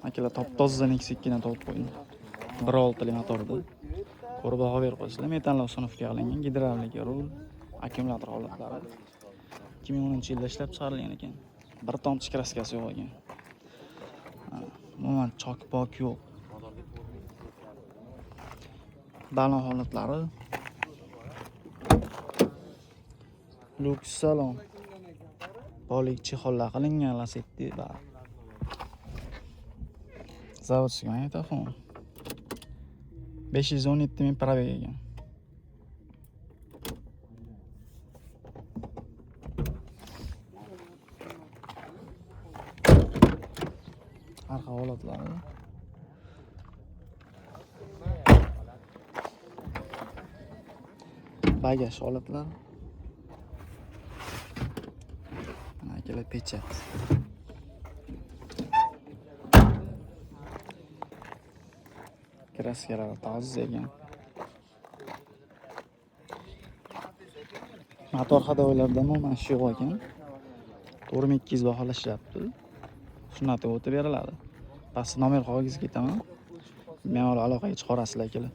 Akalar top-tozadan X2 dan topib qo'ydim. 1.6 motorda. Ko'rib baho berib qo'yinglar. Metanli sinfga qilingan gidravlik rul, akkumulyator holatlari. 2010-yilda ishlab chiqarilgan ekan. Bir tomchi kraskasi yo'q ekan. Umuman chok-pok yo'q. Balon holatlari. Lux salon. Bolik chexollar qilingan Lacetti bor. Zavodskiy magnitofon. 517 ming probeg ekan. Arqa holatlari. Bagaj holatlari. Akalar pechat. Kraskalar toza ekan. Motor hadovalarda umuman shu yo'q ekan. 4200 baholashyapti. Sunnatga o'tib beriladi. Past nomer qog'oziga ketaman. Men aloqaga chiqarasizlar akalar.